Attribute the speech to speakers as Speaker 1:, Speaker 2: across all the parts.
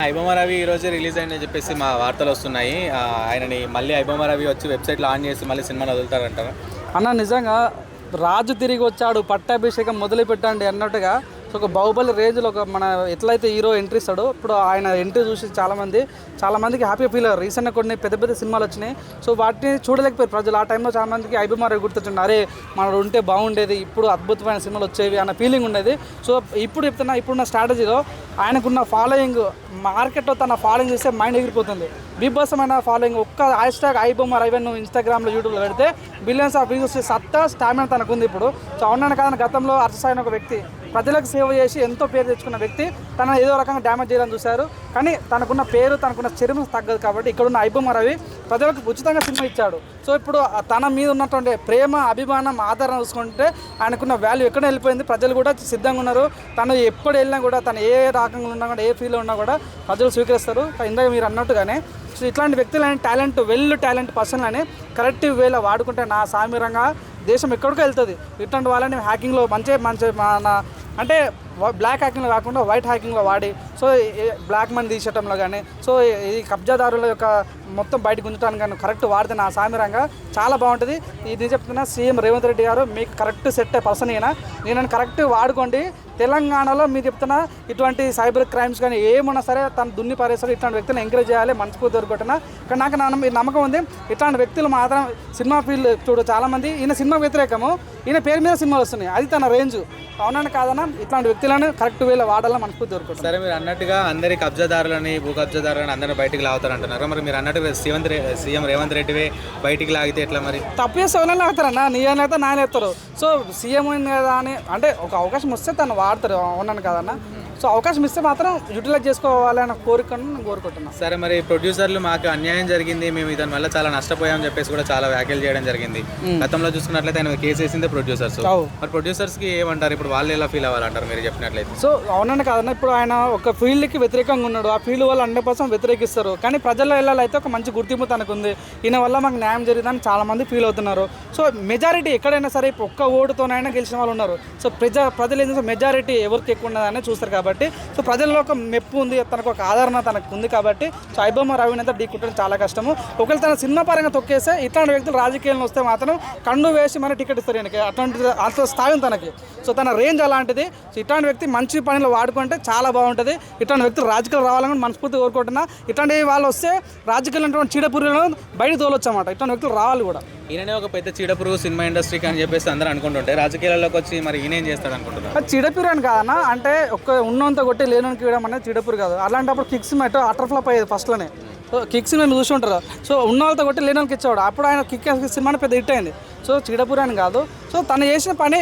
Speaker 1: ఐబొమ్మ రవి ఈరోజు రిలీజ్ అయిందని చెప్పేసి మా వార్తలు వస్తున్నాయి. ఆయనని మళ్ళీ ఐబొమ్మ రవి వచ్చి వెబ్సైట్లో ఆన్ చేసి మళ్ళీ సినిమాని వదులుతారంటారా?
Speaker 2: అన్న నిజంగా రాజు తిరిగి వచ్చాడు, పట్టాభిషేకం మొదలు పెట్టండి అన్నట్టుగా. సో ఒక బాహుబలి రేంజ్లో ఒక మన ఎట్లయితే హీరో ఎంట్రీ ఇస్తాడో ఇప్పుడు ఆయన ఎంట్రీ చూసి చాలామందికి హ్యాపీగా ఫీల్ అయ్యారు. రీసెంట్గా కొన్ని పెద్ద పెద్ద సినిమాలు వచ్చినాయి. సో వాటిని చూడలేకపోయారు ప్రజలు. ఆ టైంలో చాలామందికి ఐబొమ్మ రవి గుర్తొచ్చింది, అరే మనడు ఉంటే బాగుండేది, ఇప్పుడు అద్భుతమైన సినిమాలు వచ్చేవి అన్న ఫీలింగ్ ఉండేది. సో ఇప్పుడున్న స్ట్రాటజీలో ఆయనకున్న ఫాలోయింగ్, మార్కెట్లో తన ఫాలోయింగ్ చేస్తే మైండ్ ఎగిరిపోతుంది. బీభత్సమైన ఫాలోయింగ్. ఒక్క హ్యాష్‌ట్యాగ్ ఐబొమ్మ రవి నువ్వు ఇన్స్టాగ్రామ్లో, యూట్యూబ్లో పెడితే బిలియన్స్ ఆఫ్ వ్యూస్ సత్తా, స్టామినా తనకుంది ఇప్పుడు. సో అవునని కాదని గతంలో అర్చసాయిన ఒక వ్యక్తి ప్రజలకు సేవ చేసి ఎంతో పేరు తెచ్చుకున్న వ్యక్తి తన ఏదో రకంగా డ్యామేజ్ చేయాలని చూశారు. కానీ తనకున్న పేరు, తనకున్న చరిత్ర తగ్గదు. కాబట్టి ఇక్కడున్న ఐబొమ్మ రవి ప్రజలకు ఉచితంగా సినిమా ఇచ్చాడు. సో ఇప్పుడు తన మీద ఉన్నటువంటి ప్రేమ, అభిమానం, ఆదరణ చూసుకుంటే ఆయనకున్న వాల్యూ ఎక్కడ వెళ్ళిపోయింది. ప్రజలు కూడా సిద్ధంగా ఉన్నారు. తను ఎప్పుడు వెళ్ళినా కూడా, తను ఏ రకంగా ఉన్నా కూడా, ఏ ఫీల్డ్లో ఉన్నా కూడా ప్రజలు స్వీకరిస్తారు. ఇందాక మీరు అన్నట్టుగానే సో ఇట్లాంటి వ్యక్తులని, టాలెంట్ పర్సన్ అని కరెక్ట్ వేలో వాడుకుంటే నా సామీరంగా దేశం ఎక్కడికో వెళ్తుంది. ఇట్లాంటి వాళ్ళని హ్యాకింగ్లో మంచి మన అంటే బ్లాక్ హ్యాకింగ్లో కాకుండా వైట్ హ్యాకింగ్లో వాడి, సో బ్లాక్ మనీ తీసేయటంలో కానీ, సో ఈ కబ్జాదారుల యొక్క మొత్తం బయటకు ఉంచడానికి కానీ కరెక్ట్ వాడితే నా సామీరంగా చాలా బాగుంటుంది. ఇది చెప్తున్నా సీఎం రేవంత్ రెడ్డి గారు మీకు కరెక్ట్ సెట్ అయ్యే పర్సన్ నేను కరెక్ట్ వాడుకోండి. తెలంగాణలో మీరు చెప్తున్నా ఇటువంటి సైబర్ క్రైమ్స్ కానీ ఏమున్నా సరే తను దున్ని పారేస్తారు. ఇట్లాంటి వ్యక్తులను ఎంకరేజ్ చేయాలి, మనస్ఫూర్తి దొరుకుతున్నా. కానీ నాకు నమ్మకం ఉంది ఇట్లాంటి వ్యక్తులు మాత్రం సినిమా ఫీల్డ్ చూడు చాలామంది ఈయన సినిమా వ్యతిరేకము, ఈయన పేరు మీద సినిమాలు వస్తున్నాయి, అది తన రేంజ్. అవునని కాదన్నా ఇట్లాంటి వ్యక్తులను కరెక్ట్ వేలో వాడాలని మనస్ఫూర్తి దొరుకుతుంది.
Speaker 1: సరే, మీరు అన్నట్టుగా అందరి కబ్జాదారులని, భూ కబ్జాదారులని అందరినీ బయటికి లాగుతారంటున్నారు. మరి మీరు అన్నట్టు సీఎం రేవంత్ రెడ్డి బయటికి లాగితే ఎట్లా? మరి
Speaker 2: తప్పు చేస్తే ఎవరైనా లాగుతారన్నా, నీయన అయితే నాయన ఎత్తారు. సో సీఎం అయింది కదా అని అంటే ఒక అవకాశం వస్తే తను వాడతారు. అవునని కాదన్నా. సో అవకాశం ఇస్తే మాత్రం యూటిలైజ్ చేసుకోవాలని కోరికను నేను కోరుకుంటున్నాను.
Speaker 1: సరే, మరి ప్రొడ్యూసర్లు మాకు అన్యాయం జరిగింది, మేము దాని వల్ల చాలా నష్టపోయామని చెప్పేసి కూడా చాలా వ్యాఖ్యలు చేయడం జరిగింది. గతంలో చూసుకున్నట్లయితే ఆయన కేసు వేసిందే ప్రొడ్యూసర్స్. మరి ప్రొడ్యూసర్స్కి ఏమంటారు ఇప్పుడు? వాళ్ళు ఎలా ఫీల్ అవ్వాలంటారు మీరు చెప్పినట్లయితే?
Speaker 2: సో అవునని కాదన్నా, ఇప్పుడు ఆయన ఒక ఫీల్డ్కి వ్యతిరేకంగా ఉన్నాడు. ఆ ఫీల్డ్ వాళ్ళు 100% వ్యతిరేకిస్తారు. కానీ ప్రజల్లో వెళ్ళాలైతే ఒక మంచి గుర్తింపు తనకు ఉంది. ఈయన వల్ల మాకు న్యాయం జరిగిందని చాలామంది ఫీల్ అవుతున్నారు. సో మెజారిటీ ఎక్కడైనా సరే ఒక్క ఓటుతోనైనా గెలిచిన వాళ్ళు ఉన్నారు. సో ప్రజలు ఏంటంటే మెజారిటీ ఎవరికి ఎక్కువ ఉన్నదని చూస్తారు. కాబట్టి సో ప్రజల్లో ఒక మెప్పు ఉంది, తనకు ఒక ఆదరణ తనకు ఉంది. కాబట్టి సో ఐబొమ్మ రవిని అయితే ఢీకొట్టడం చాలా కష్టము. ఒకవేళ తన సినిమా పరంగా తొక్కేస్తే ఇట్లాంటి వ్యక్తులు రాజకీయాల్లో వస్తే మాత్రం కండు వేసి మన టికెట్ ఇస్తారు ఈయనకి. అంత స్థాయి ఉంది తనకి. సో తన రేంజ్ అలాంటిది. సో ఇట్లాంటి వ్యక్తి మంచి పనిలో వాడుకుంటే చాలా బాగుంటుంది. ఇట్లాంటి వ్యక్తులు రాజకీయాలు రావాలని మనస్ఫూర్తి కోరుకుంటున్నా. ఇట్లాంటి వాళ్ళు వస్తే రాజకీయాలు చీడపురుగులను బయట తోలొచ్చు అన్నమాట. ఇట్లాంటి వ్యక్తులు రావాలి కూడా.
Speaker 1: ఈయననే ఒక పెద్ద చీడపురుగు సినిమా ఇండస్ట్రీకి అని చెప్పేసి అందరూ అనుకుంటుంటే రాజకీయాల్లోకి వచ్చి మరి ఈయన ఏం చేస్తాడు అనుకుంటున్నారు?
Speaker 2: చీడపురు అని కాదన్నా, అంటే ఒక ఉన్నంత కొట్టి లేనోనికి ఇవ్వడం అనేది చీడపురు కాదు. అలాంటప్పుడు కిక్స్ మెట్ అటర్ ఫ్లాప్ అయ్యేది ఫస్ట్లోనే. సో కిక్స్ మేము చూసి ఉంటారు. సో ఉన్న వాళ్ళతో కొట్టి లేనోనికి ఇచ్చేవాడు. అప్పుడు ఆయన కిక్ సినిమాని పెద్ద హిట్ అయింది. సో చీడపురు అని కాదు. సో తను చేసిన పని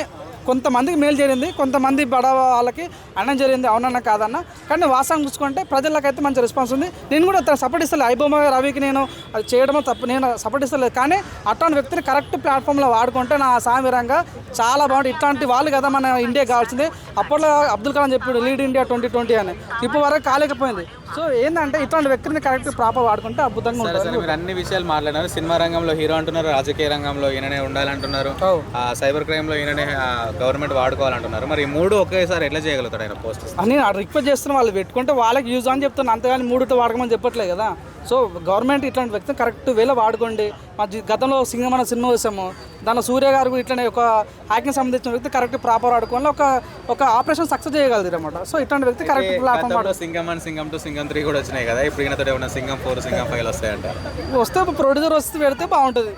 Speaker 2: కొంతమందికి మేలు జరిగింది, కొంతమంది బడా వాళ్ళకి అన్నం జరిగింది. అవునన్నా కాదన్నా. కానీ వాస్తవం చూసుకుంటే ప్రజలకైతే మంచి రెస్పాన్స్ ఉంది. నేను కూడా సపోర్ట్ ఇస్తలేదు ఐబొమ్మ రవికి, నేను అది చేయడమో తప్పు, నేను సపోర్ట్ ఇస్తలేదు. కానీ అట్లాంటి వ్యక్తిని కరెక్ట్ ప్లాట్ఫామ్లో వాడుకుంటే నా సామీరంగా చాలా బాగుంటుంది. ఇట్లాంటి వాళ్ళు కదా మన ఇండియా కావాల్సింది. అప్పట్లో అబ్దుల్ కలాం చెప్పాడు లీడ్ ఇండియా 2020 అని, ఇప్పుడు వరకు కాలేకపోయింది. సో ఏంటంటే ఇట్లాంటి వ్యక్తిని కరెక్ట్ ప్రాపర్ వాడుకుంటే అద్భుతంగా ఉంటుంది.
Speaker 1: మీరు అన్ని విషయాలు మాట్లాడినారు. సినిమా రంగంలో హీరో అంటున్నారు, రాజకీయ రంగంలో ఈయననే ఉండాలంటున్నారు, సైబర్ క్రైమ్లో ఈయననే గవర్నమెంట్ వాడుకోవాలంటున్నారు. మరి ఈ మూడు ఒకేసారి ఎట్లా చేయగలుగుతాడు ఆయన పోస్ట్?
Speaker 2: నేను రిక్వెస్ట్ చేస్తున్నా, వాళ్ళు పెట్టుకుంటే వాళ్ళకి యూజ్ అని చెప్తాను, అంతేగాని మూడుతో వాడకమని చెప్పట్లేదు కదా. సో గవర్నమెంట్ ఇట్లాంటి వ్యక్తిని కరెక్ట్ వేలో వాడుకోండి. మా గతంలో సింగమన సినిమా చూసాము, దానిలో సూర్య గారు ఇట్లనే ఒక హ్యాకింగ్ సంబంధించిన వ్యక్తి కరెక్ట్ ప్రాపర్ వాడుకోవాలి, ఒక ఆపరేషన్ సక్సెస్ చేయగలదు అనమాట. సో ఇట్లాంటి వ్యక్తి కరెక్ట్ ప్లాట్ఫామ్.
Speaker 1: సింగం 1, సింగం 2, సింగం 3 కూడా వచ్చినాయి కదా. ఇప్పుడు ఈయనతో ఏమన్నా సింగం 4, సింగం 5 వస్తాయంట.
Speaker 2: వస్తే ప్రొడ్యూసర్ వస్తే పెడితే బాగుంటుంది.